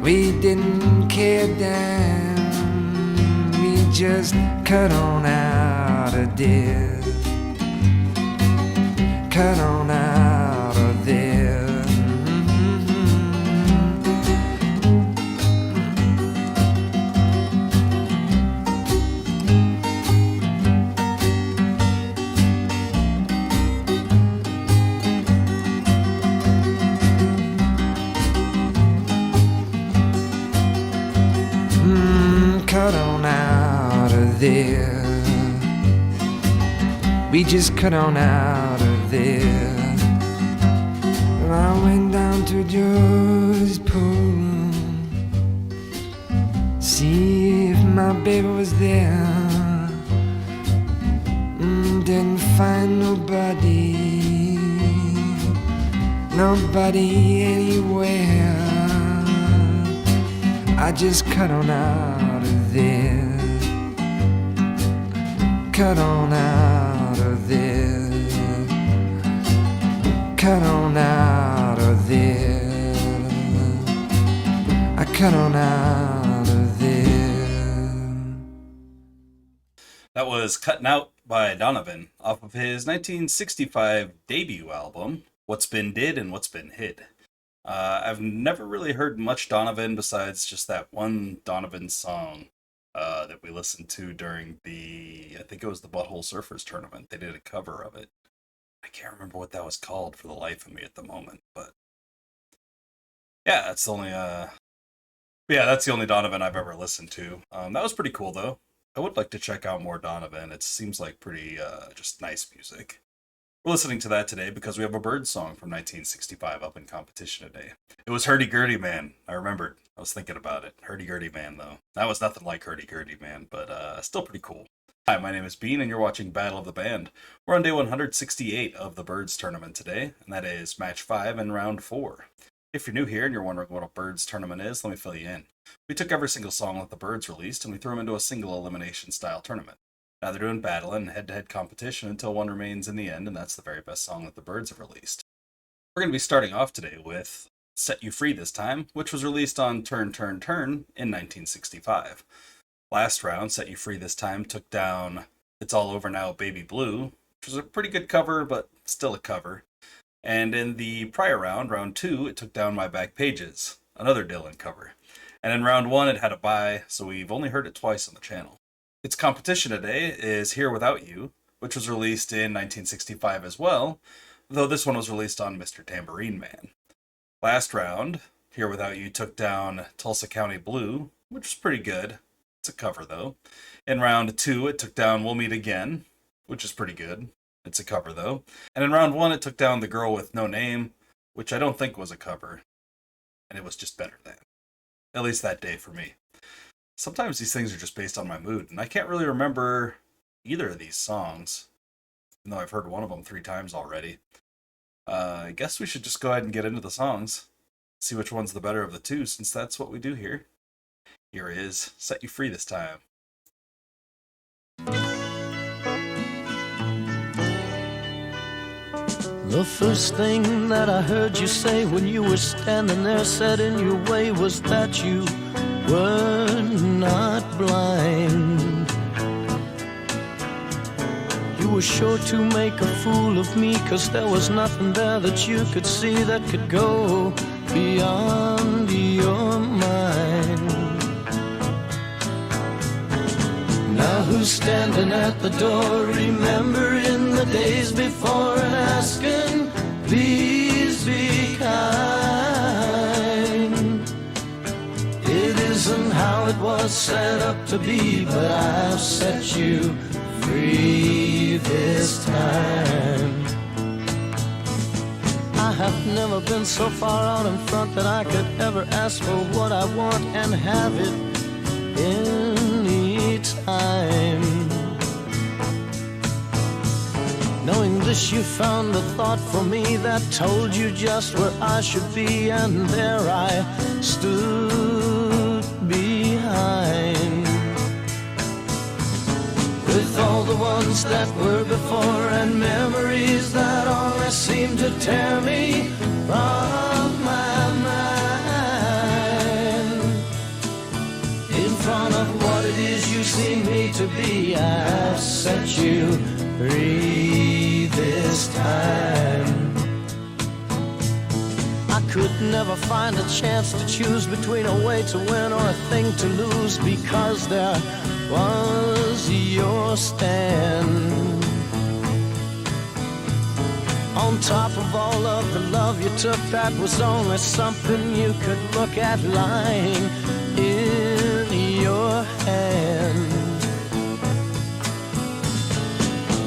We didn't care damn, we just cut on out of there. Cut on out of there. Cut on out of there. We just cut on out of there. I went down to Joe's pool, see if my baby was there. Didn't find nobody, nobody anywhere. I just cut on out of there. Cut on out of there. Cut on out of there. I cut on out of there. That was Cutting Out by Donovan off of his 1965 debut album, What's Been Did and What's Been Hid. I've never really heard much Donovan besides just that one Donovan song that we listened to during I think it was the Butthole Surfers tournament. They did a cover of it. I can't remember what that was called for the life of me at the moment, but yeah, that's the only Donovan I've ever listened to. That was pretty cool though. I would like to check out more Donovan. It seems like pretty just nice music. We're listening to that today because we have a Byrds song from 1965 up in competition today. It was Hurdy Gurdy Man. I remembered. I was thinking about it. Hurdy Gurdy Man, though. That was nothing like Hurdy Gurdy Man, but still pretty cool. Hi, my name is Bean, and you're watching Battle of the Band. We're on day 168 of the Byrds tournament today, and that is match 5 and round 4. If you're new here and you're wondering what a Byrds tournament is, let me fill you in. We took every single song that the Byrds released, and we threw them into a single elimination style tournament. Now they're doing battle and head-to-head competition until one remains in the end, and that's the very best song that the Byrds have released. We're going to be starting off today with Set You Free this time, which was released on Turn, Turn, Turn in 1965. Last round, Set You Free this time took down It's All Over Now, Baby Blue, which was a pretty good cover, but still a cover. And in the prior round, round 2, it took down My Back Pages, another Dylan cover. And in round 1, it had a bye, so we've only heard it twice on the channel. Its competition today is Here Without You, which was released in 1965 as well, though this one was released on Mr. Tambourine Man. Last round, Here Without You took down Tulsa County Blue, which was pretty good. It's a cover, though. In round 2, it took down We'll Meet Again, which is pretty good. It's a cover, though. And in round 1, it took down The Girl with No Name, which I don't think was a cover, and it was just better than. At least that day for me. Sometimes these things are just based on my mood, and I can't really remember either of these songs, even though I've heard one of them 3 times already. I guess we should just go ahead and get into the songs, see which one's the better of the two, since that's what we do here. Here is Set You Free this time. The first thing that I heard you say when you were standing there set in your way was that you were not blind. You were sure to make a fool of me, 'cause there was nothing there that you could see that could go beyond your mind. Now who's standing at the door, remembering the days before and asking, please be kind. It isn't how it was set up to be, but I've set you free this time. I have never been so far out in front that I could ever ask for what I want and have it any time. Knowing this, you found a thought for me that told you just where I should be, and there I stood behind. With all the ones that were before and memories that only seem to tear me from my mind. as you see me to be. I've set you free this time. I could never find a chance to choose between a way to win or a thing to lose, because there was your stand. On top of all of the love you took, that was only something you could look at lying in your hand.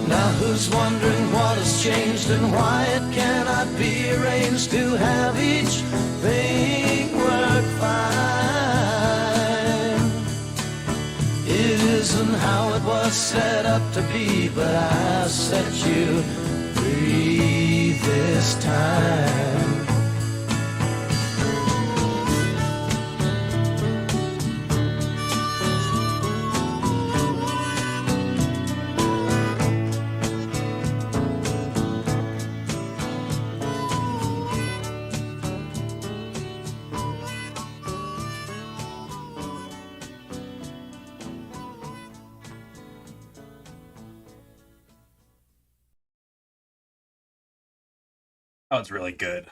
Now who's wondering what has changed and why it cannot be arranged to have each thing work fine? It isn't how it was set up to be, but I set you free this time. That one's really good.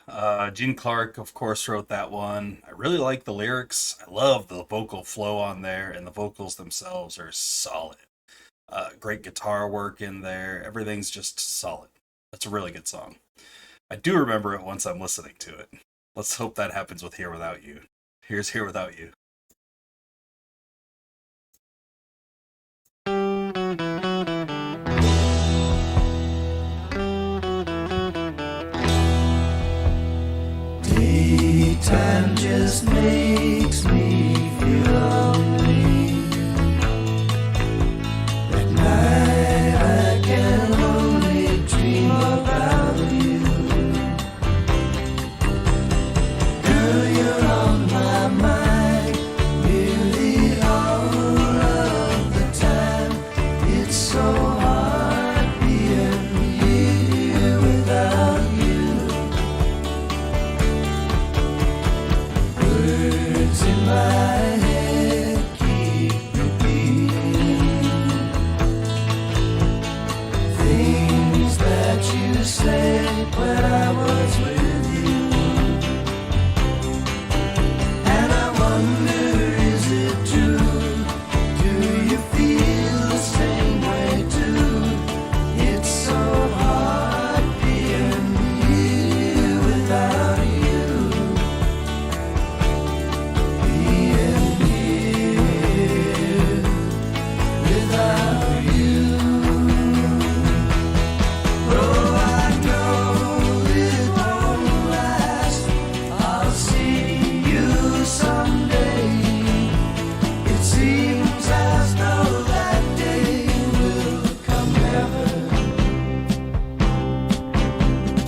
Gene Clark, of course, wrote that one. I really like the lyrics. I love the vocal flow on there, and the vocals themselves are solid. Great guitar work in there. Everything's just solid. That's a really good song. I do remember it once I'm listening to it. Let's hope that happens with Here Without You. Here's Here Without You. Time just makes me feel lonely. At night I can only dream about you. Girl, you're on my mind nearly all of the time. It's so hard being here without you. Words in my head keep repeating things that you said when I was with you. And I wonder, is it true? Do you feel the same way too? It's so hard being here without you.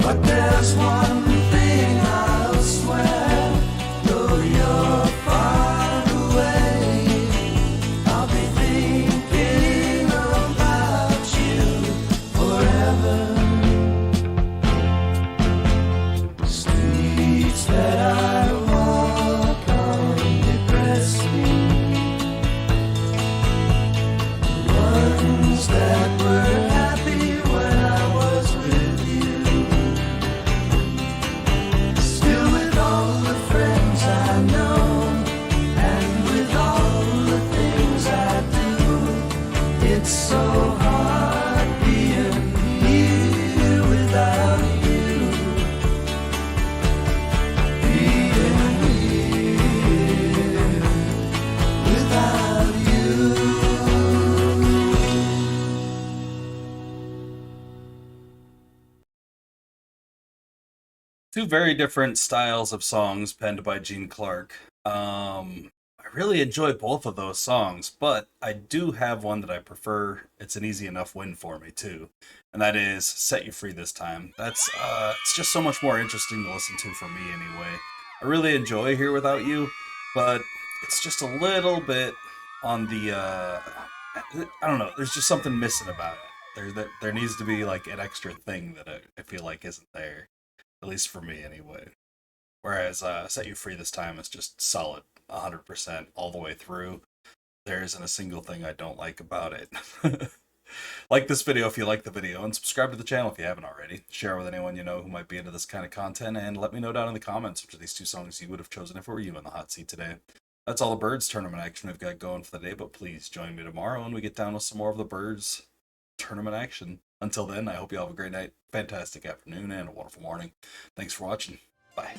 But there's one thing I'll swear, though you're far away, I'll be thinking about you forever. Streets that I walk on depress me, the ones that were happy when I was with you. Still with all the friends I know, and with all the things I do, it's so hard being here without you. Being here without you. Two very different styles of songs penned by Gene Clark. I really enjoy both of those songs, but I do have one that I prefer. It's an easy enough win for me too, and that is "Set You Free This Time." That's it's just so much more interesting to listen to for me anyway. I really enjoy Here Without You, but it's just a little bit on the I don't know. There's just something missing about it. There needs to be like an extra thing that I feel like isn't there, at least for me anyway. Whereas "Set You Free This Time" is just solid, 100% all the way through. There isn't a single thing I don't like about it. Like this video if you like the video, and subscribe to the channel if you haven't already. Share with anyone you know who might be into this kind of content, and let me know down in the comments which of these two songs you would have chosen if it were you in the hot seat today. That's all the Byrds tournament action we've got going for the day, but please join me tomorrow when we get down with some more of the Byrds tournament action. Until then, I hope you all have a great night, fantastic afternoon, and a wonderful morning. Thanks for watching. Bye.